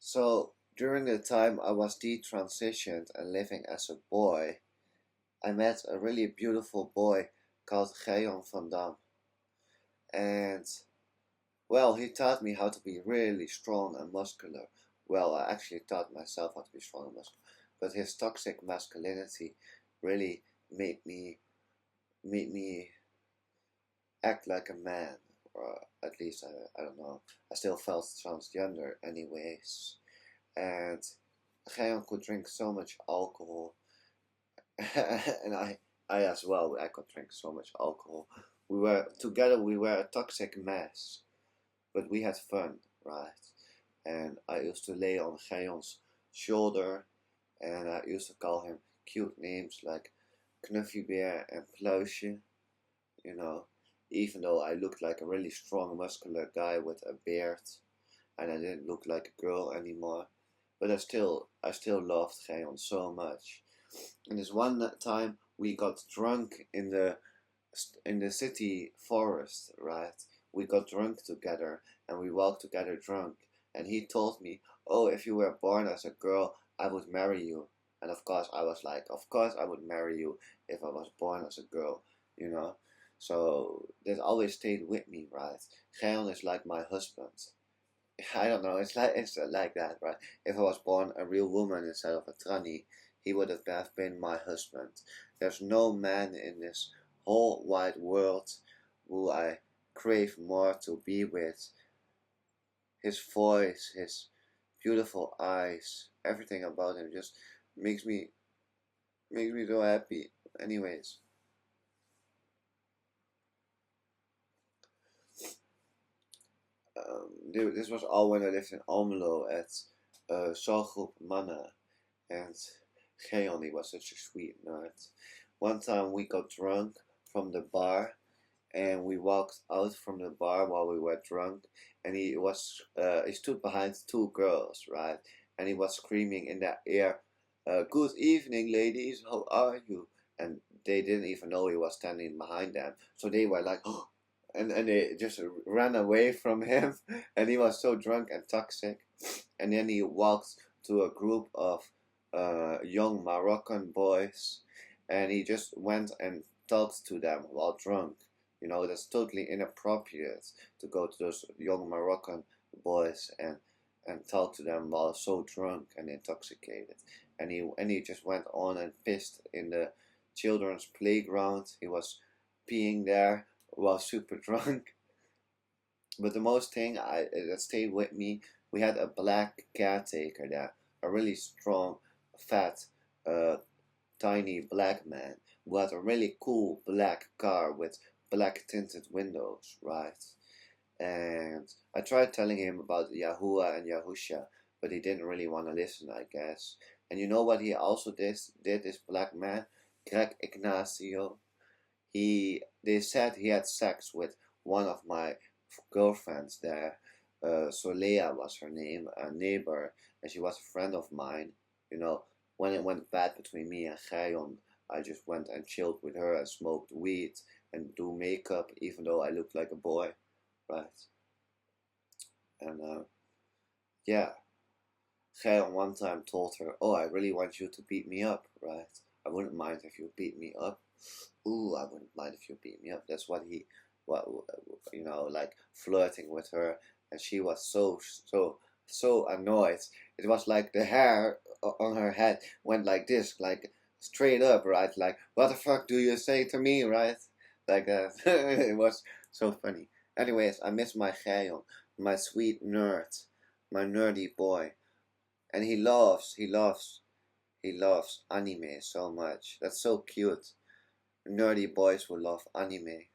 So during the time I was detransitioned and living as a boy, I met a really beautiful boy called Geon van Dam. And well, he taught me how to be really strong and muscular. Well, I actually taught myself how to be strong and muscular. But his toxic masculinity really made me made me act like a man. Or at least I don't know. I still felt transgender anyways. And Geon could drink so much alcohol and I as well, I could drink so much alcohol. We were together, we were a toxic mess, but we had fun, right? And I used to lay on Geon's shoulder, and I used to call him cute names like Knuffiebeer and Pluisje, you know, even though I looked like a really strong, muscular guy with a beard, and I didn't look like a girl anymore. But I still loved Geon so much. And this one time we got drunk in the city forest, right? We got drunk together and we walked together drunk. And he told me, "Oh, if you were born as a girl, I would marry you." And of course, I was like, "Of course, I would marry you if I was born as a girl," you know. So that always stayed with me, right? Geon is like my husband. I don't know. It's like that, right? If I was born a real woman instead of a tranny, he would have been my husband. There's no man in this whole wide world who I crave more to be with. His voice, his beautiful eyes, everything about him just makes me makes me so happy. Anyways, this was all when I lived in Almelo at Zorggroep Manna. And Geon, was such a sweet nerd. One time we got drunk from the bar and we walked out from the bar while we were drunk, and he stood behind two girls, right? And he was screaming in their ear, "Good evening, ladies, how are you?" And they didn't even know he was standing behind them, so they were like, "Oh," and they just ran away from him. And he was so drunk and toxic. And then he walked to a group of young Moroccan boys, and he just went and talked to them while drunk. That's totally inappropriate to go to those young Moroccan boys and talk to them while so drunk and intoxicated. And he just went on and pissed in the children's playground. He was peeing there while super drunk. But the most thing that stayed with me, we had a black caretaker there, a really strong, fat, uh, tiny black man who had a really cool black car with black tinted windows, right? And I tried telling him about Yahuwah and Yahusha, but he didn't really want to listen, I guess. And you know what he also did this black man? Greg Ignacio. They said he had sex with one of my girlfriends there. Solea was her name, a neighbor, and she was a friend of mine. You know, when it went bad between me and Geon, I just went and chilled with her and smoked weed and do makeup, even though I looked like a boy, right? And yeah, Geon one time told her, "Oh, I really want you to beat me up, right? I wouldn't mind if you beat me up. Ooh, I wouldn't mind if you beat me up." That's what like flirting with her, and she was so annoyed. It was like the hair on her head went like this, like straight up, right? Like, what the fuck do you say to me, right? Like that. It was so funny. Anyways, I miss my Geon, my sweet nerd, my nerdy boy, and he loves anime so much. That's so cute. Nerdy boys will love anime.